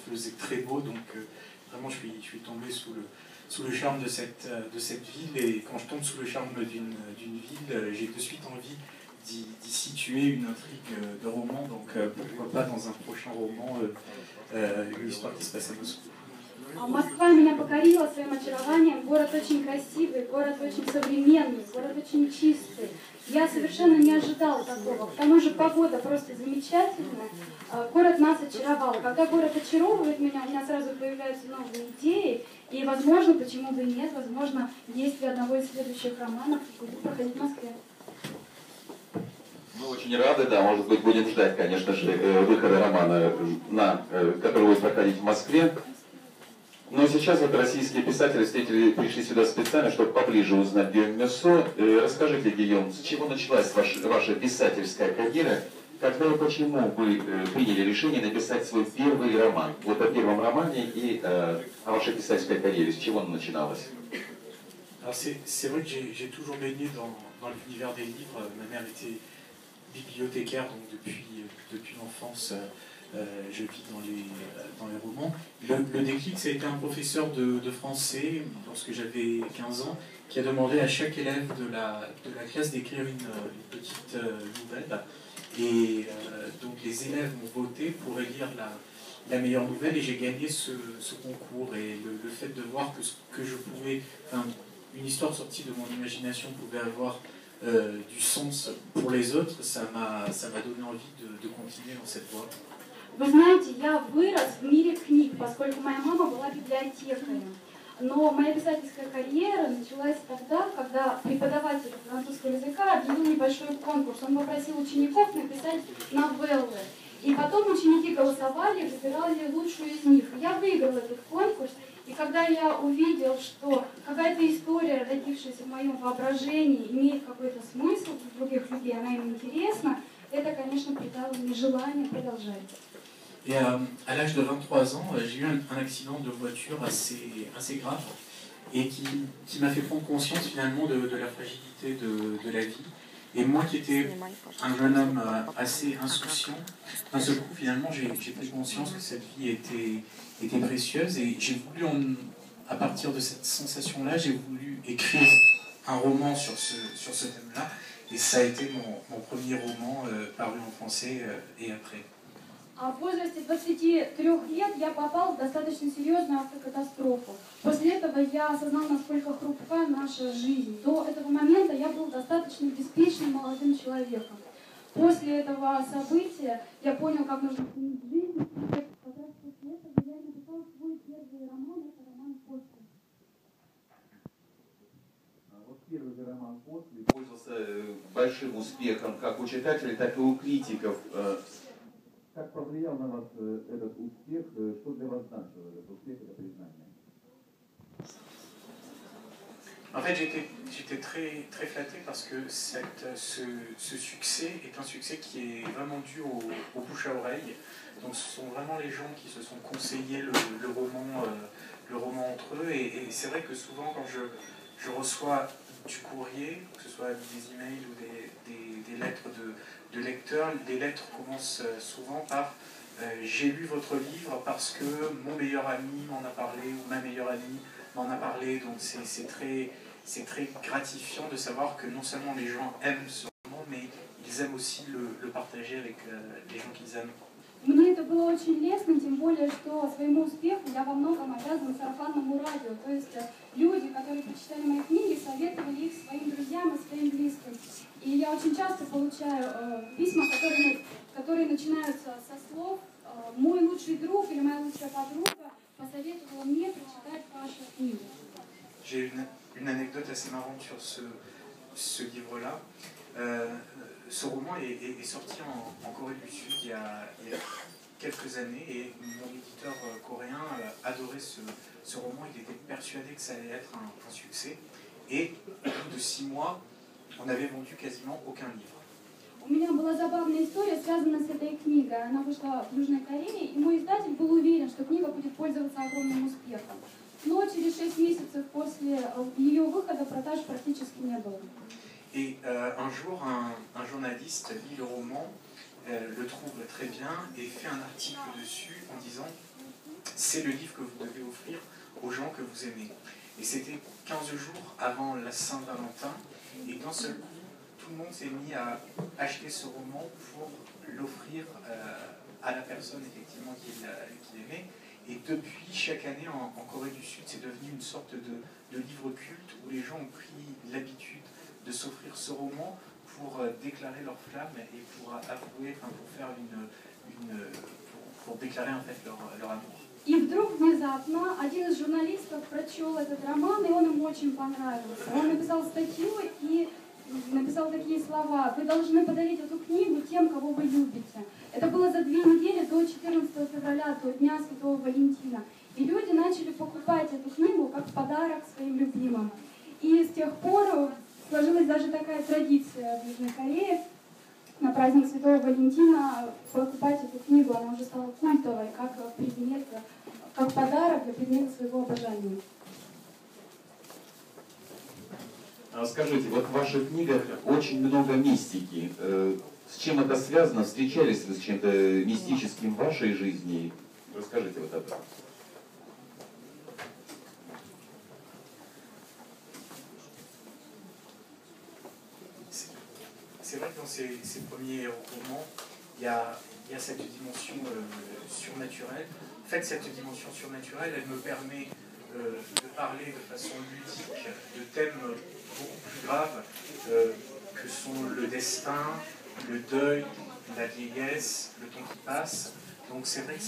faisait très beau, donc vraiment je suis tombé sous le charme de cette ville, et quand je tombe sous le charme d'une ville, j'ai de suite envie d'y situer une intrigue de roman, donc pourquoi pas dans un prochain roman une histoire qui se passe à Moscou. Москва меня покорила своим очарованием. Город очень красивый, город очень современный, город очень чистый. Я совершенно не ожидала такого. К тому же погода просто замечательная. Город нас очаровал. Когда город очаровывает меня, у меня сразу появляются новые идеи. И, возможно, почему бы и нет, возможно, действие одного из следующих романов будет проходить в Москве. Мы очень рады, да, может быть, будем ждать, конечно же, выхода романа, который будет проходить в Москве. Но сейчас вот российские писатели пришли сюда специально, чтобы поближе узнать Гийом Мюссо. Расскажите, Гийом, с чего началась ваша писательская карьера? Когда и почему вы приняли решение написать свой первый роман? Вот о первом романе и о вашей писательской карьере. С чего она начиналась? Alors c'est vrai que j'ai toujours baigné dans l'univers des livres. Ma mère était bibliothécaire, donc depuis l'enfance, je vis dans les romans. Le déclic, ça a été un professeur de français, lorsque j'avais 15 ans, qui a demandé à chaque élève de la classe d'écrire une petite nouvelle. Et donc les élèves m'ont voté pour élire la meilleure nouvelle, et j'ai gagné ce concours. Et le fait de voir que je pouvais, enfin, une histoire sortie de mon imagination pouvait avoir du sens pour les autres, ça m'a donné envie de continuer dans cette voie. Вы знаете, я вырос в мире книг, поскольку моя мама была библиотекарем. Но моя писательская карьера началась тогда, когда преподаватель французского языка объявил небольшой конкурс. Он попросил учеников написать новеллы. И потом ученики голосовали, выбирали лучшую из них. Я выиграла этот конкурс. И когда я увидел, что какая-то история, родившаяся в моем воображении, имеет какой-то смысл для других людей, она им интересна, это, конечно, придало мне желание продолжать. Et à l'âge de 23 ans, j'ai eu un accident de voiture assez grave, et qui m'a fait prendre conscience finalement de la fragilité de la vie. Et moi qui étais un jeune homme assez insouciant, d'un seul coup finalement j'ai pris conscience que cette vie était précieuse, et j'ai voulu, à partir de cette sensation-là, j'ai voulu écrire un roman sur ce thème-là, et ça a été mon premier roman paru en français et après. А в возрасте 23 лет я попал в достаточно серьезную автокатастрофу. После этого я осознал, насколько хрупка наша жизнь. До этого момента я был достаточно беспечным молодым человеком. После этого события я понял, как нужно ценить жизнь. И как раз после этого я написал свой первый роман, это роман «После». Вот первый роман «После» пользовался большим успехом как у читателей, так и у критиков. Как повлиял на вас этот успех? Что для вас значил этот успех, это признание? En fait, j'étais très, très flatté parce que ce succès est un succès qui est vraiment dû au bouche à oreille. Donc ce sont vraiment les gens qui se sont conseillés le roman entre eux. Et c'est vrai que souvent quand je reçois du courrier, que ce soit des emails ou des lettres de lecteurs, les lettres commencent souvent par j'ai lu votre livre parce que mon meilleur ami m'en a parlé, ou ma meilleure amie m'en a parlé. Donc c'est très gratifiant de savoir que non seulement les gens aiment ce roman, mais ils aiment aussi le partager avec les gens qu'ils aiment. Мне это было очень лестно, тем более, что своему успеху я во многом обязана сарафанному радио. То есть люди, которые прочитали мои книги, советовали их своим друзьям и своим близким. И я очень часто получаю письма, которые начинаются со слов «Мой лучший друг» или «Моя лучшая подруга посоветовала мне прочитать вашу книгу». J'ai une anecdote assez marrante sur ce livre-là. Ce roman est sorti en Corée du Sud il y a quelques années, et mon éditeur coréen adorait ce roman. Il était persuadé que ça allait être un succès, et au bout de 6 mois, on n'avait vendu quasiment aucun livre. У меня была забавная история, связанная с этой книгой. Она вышла в Южной Корее, и мой издатель был уверен, что книга будет пользоваться огромным успехом. Но через 6 месяцев после ее выхода продаж практически не было. Et un jour, un journaliste lit le roman, le trouve très bien et fait un article dessus en disant c'est le livre que vous devez offrir aux gens que vous aimez. Et c'était 15 jours avant la Saint-Valentin, et d'un seul coup, tout le monde s'est mis à acheter ce roman pour l'offrir à la personne effectivement qu'il aimait. Et depuis, chaque année en Corée du Sud, c'est devenu une sorte de livre culte où les gens ont pris l'habitude de s'offrir ce roman pour déclarer leur flamme et pour avouer, enfin, pour faire pour déclarer en fait leur amour. И вдруг внезапно один из журналистов прочел этот роман, и он ему очень понравился. Он написал статью и написал такие слова: «Вы должны подарить эту книгу тем, кого вы любите». Это было за 2 недели до 14 февраля, до Дня Святого Валентина. И люди начали покупать эту книгу как подарок своим любимым. И с тех пор сложилась даже такая традиция в Южной Корее. На праздник Святого Валентина покупать эту книгу, она уже стала культовой, как предмет, как подарок для предмета своего обожания. Скажите, вот в ваших книгах очень много мистики. С чем это связано? Встречались вы с чем-то мистическим в вашей жизни? Расскажите вот об этом. C'est vrai que dans ces premiers romans, il y a cette dimension surnaturelle. En fait, cette dimension surnaturelle, elle me permet de parler de façon ludique de thèmes beaucoup plus graves que sont le destin, le deuil, la vieillesse, le temps qui passe. Donc c'est vrai que